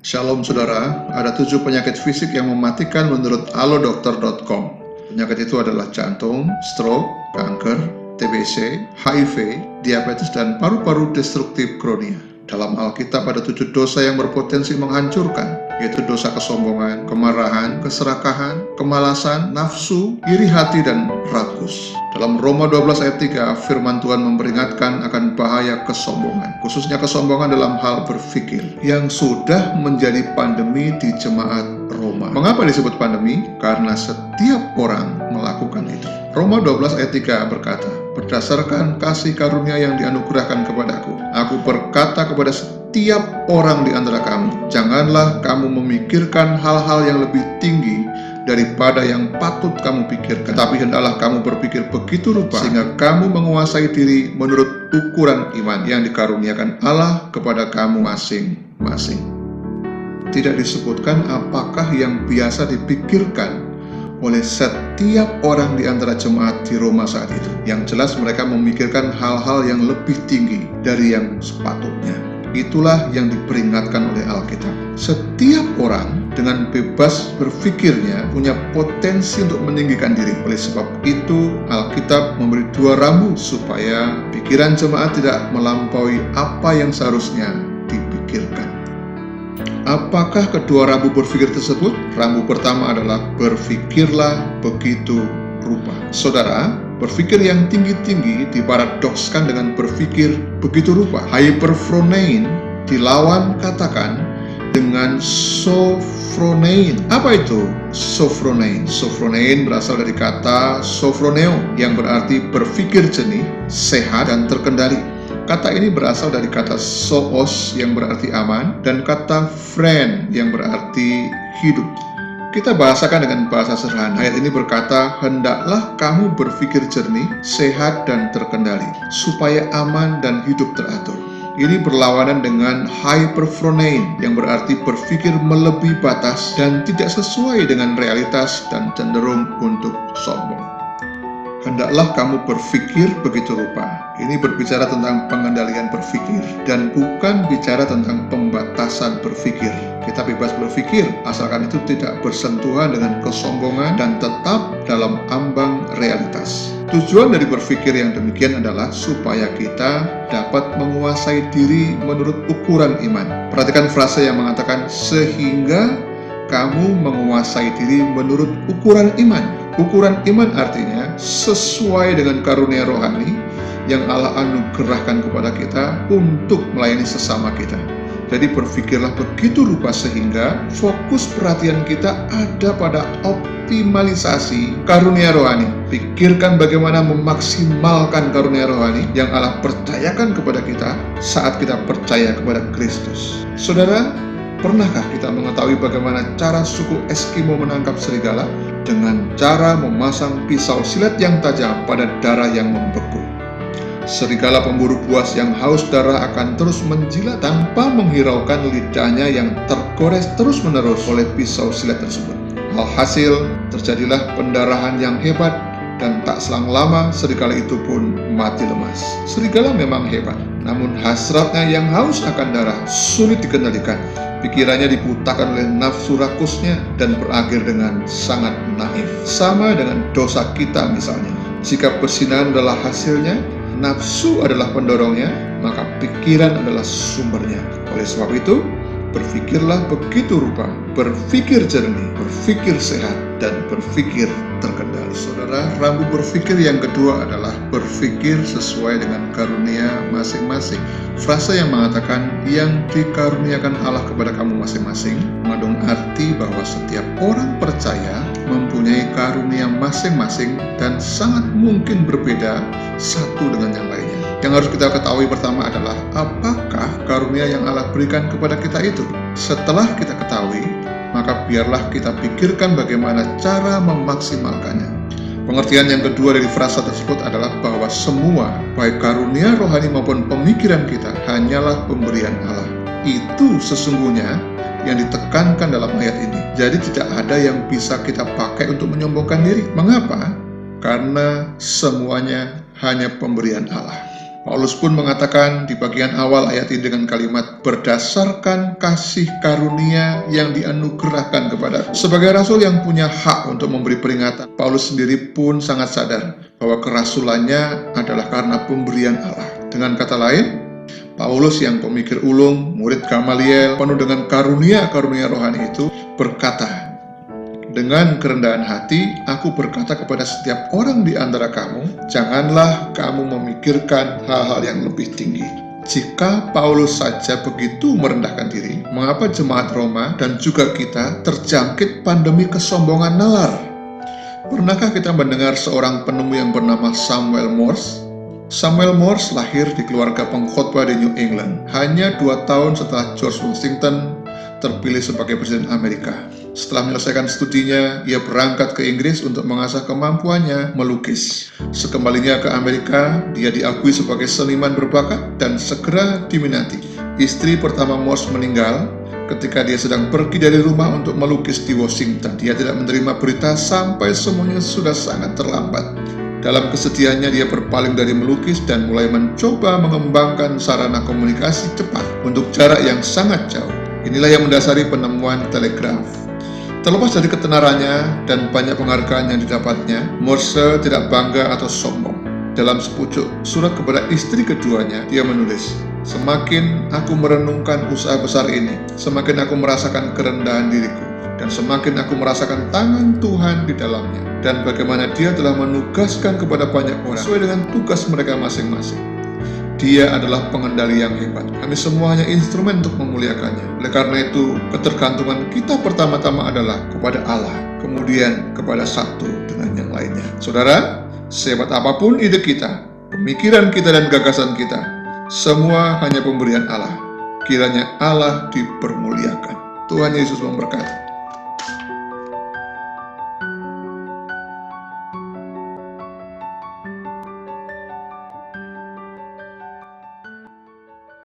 Shalom saudara, ada 7 penyakit fisik yang mematikan menurut alodokter.com. Penyakit itu adalah jantung, stroke, kanker, TBC, HIV, diabetes, dan paru-paru destruktif kronia. Dalam Alkitab ada 7 dosa yang berpotensi menghancurkan, yaitu dosa kesombongan, kemarahan, keserakahan, kemalasan, nafsu, iri hati, dan rakus. Dalam Roma 12 ayat 3, firman Tuhan memperingatkan akan bahaya kesombongan, khususnya kesombongan dalam hal berpikir, yang sudah menjadi pandemi di jemaat Roma. Mengapa disebut pandemi? Karena setiap orang melakukan itu. Roma 12 ayat 3 berkata, berdasarkan kasih karunia yang dianugerahkan kepadaku, aku berkata kepada setiap orang di antara kamu, janganlah kamu memikirkan hal-hal yang lebih tinggi daripada yang patut kamu pikirkan, tetapi hendaklah kamu berpikir begitu rupa sehingga kamu menguasai diri menurut ukuran iman yang dikaruniakan Allah kepada kamu masing-masing. Tidak disebutkan apakah yang biasa dipikirkan oleh setiap orang di antara jemaat di Roma saat itu. Yang jelas mereka memikirkan hal-hal yang lebih tinggi dari yang sepatutnya. Itulah yang diperingatkan oleh Alkitab. Setiap orang dengan bebas berpikirnya punya potensi untuk meninggikan diri. Oleh sebab itu, Alkitab memberi 2 rambu supaya pikiran jemaat tidak melampaui apa yang seharusnya dipikirkan. Apakah kedua rambu berpikir tersebut? Rambu pertama adalah berpikirlah begitu rupa. Saudara, berpikir yang tinggi-tinggi diparadokskan dengan berpikir begitu rupa. Hyperphronein dilawan katakan dengan sophronein. Apa itu sophronein? Sophronein berasal dari kata sophroneo yang berarti berpikir jernih, sehat, dan terkendali. Kata ini berasal dari kata zoos yang berarti aman dan kata phren yang berarti hidup. Kita bahasakan dengan bahasa sederhana. Ayat ini berkata, hendaklah kamu berpikir jernih, sehat, dan terkendali, supaya aman dan hidup teratur. Ini berlawanan dengan hyperphronein yang berarti berpikir melebihi batas dan tidak sesuai dengan realitas dan cenderung untuk sombong. Hendaklah kamu berpikir begitu rupa. Ini berbicara tentang pengendalian berpikir dan bukan bicara tentang pembatasan berpikir. Kita bebas berpikir asalkan itu tidak bersentuhan dengan kesombongan dan tetap dalam ambang realitas. Tujuan dari berpikir yang demikian adalah supaya kita dapat menguasai diri menurut ukuran iman. Perhatikan frase yang mengatakan sehingga kamu menguasai diri menurut ukuran iman. Ukuran iman artinya sesuai dengan karunia rohani yang Allah anugerahkan kepada kita untuk melayani sesama kita. Jadi berpikirlah begitu rupa sehingga fokus perhatian kita ada pada optimalisasi karunia rohani. Pikirkan bagaimana memaksimalkan karunia rohani yang Allah percayakan kepada kita saat kita percaya kepada Kristus. Saudara, pernahkah kita mengetahui bagaimana cara suku Eskimo menangkap serigala? Dengan cara memasang pisau silet yang tajam pada darah yang membeku. Serigala pemburu buas yang haus darah akan terus menjilat tanpa menghiraukan lidahnya yang tergores terus-menerus oleh pisau silet tersebut. Alhasil, terjadilah pendarahan yang hebat dan tak selang lama serigala itu pun mati lemas. Serigala memang hebat, namun hasratnya yang haus akan darah sulit dikendalikan. Pikirannya dibutakan oleh nafsu rakusnya dan berakhir dengan sangat naif. Sama dengan dosa kita misalnya. Jika perzinahan adalah hasilnya, nafsu adalah pendorongnya, maka pikiran adalah sumbernya. Oleh sebab itu, berpikirlah begitu rupa, berpikir jernih, berpikir sehat, dan berpikir terkendali. Saudara, rambu berpikir yang kedua adalah berpikir sesuai dengan karunia masing-masing. Frasa yang mengatakan yang dikaruniakan Allah kepada kamu masing-masing mengandung arti bahwa setiap orang percaya mempunyai karunia masing-masing dan sangat mungkin berbeda satu dengan yang lainnya. Yang harus kita ketahui pertama adalah apakah karunia yang Allah berikan kepada kita itu. Setelah kita ketahui, maka biarlah kita pikirkan bagaimana cara memaksimalkannya. Pengertian yang kedua dari frasa tersebut adalah bahwa semua, baik karunia rohani maupun pemikiran kita, hanyalah pemberian Allah. Itu sesungguhnya yang ditekankan dalam ayat ini. Jadi tidak ada yang bisa kita pakai untuk menyombongkan diri. Mengapa? Karena semuanya hanya pemberian Allah. Paulus pun mengatakan di bagian awal ayat ini dengan kalimat berdasarkan kasih karunia yang dianugerahkan kepada. Sebagai rasul yang punya hak untuk memberi peringatan, Paulus sendiri pun sangat sadar bahwa kerasulannya adalah karena pemberian Allah. Dengan kata lain, Paulus yang pemikir ulung, murid Gamaliel, penuh dengan karunia-karunia rohani itu berkata, dengan kerendahan hati, aku berkata kepada setiap orang di antara kamu, janganlah kamu memikirkan hal-hal yang lebih tinggi. Jika Paulus saja begitu merendahkan diri, mengapa jemaat Roma dan juga kita terjangkit pandemi kesombongan nalar? Pernahkah kita mendengar seorang penemu yang bernama Samuel Morse? Samuel Morse lahir di keluarga pengkhotbah di New England, hanya 2 tahun setelah George Washington terpilih sebagai Presiden Amerika. Setelah menyelesaikan studinya, ia berangkat ke Inggris untuk mengasah kemampuannya melukis. Sekembalinya ke Amerika, dia diakui sebagai seniman berbakat dan segera diminati. Istri pertama Morse meninggal ketika dia sedang pergi dari rumah untuk melukis di Washington. Dia tidak menerima berita sampai semuanya sudah sangat terlambat. Dalam kesedihannya, dia berpaling dari melukis dan mulai mencoba mengembangkan sarana komunikasi cepat untuk jarak yang sangat jauh. Inilah yang mendasari penemuan telegraf. Terlepas dari ketenarannya dan banyak penghargaan yang didapatnya, Morse tidak bangga atau sombong. Dalam sepucuk surat kepada istri keduanya, dia menulis, semakin aku merenungkan usaha besar ini, semakin aku merasakan kerendahan diriku, dan semakin aku merasakan tangan Tuhan di dalamnya, dan bagaimana dia telah menugaskan kepada banyak orang sesuai dengan tugas mereka masing-masing. Dia adalah pengendali yang hebat. Kami semua hanya instrumen untuk memuliakannya. Oleh karena itu, ketergantungan kita pertama-tama adalah kepada Allah, kemudian kepada satu dengan yang lainnya. Saudara, sehebat apapun ide kita, pemikiran kita dan gagasan kita, semua hanya pemberian Allah. Kiranya Allah dipermuliakan. Tuhan Yesus memberkati.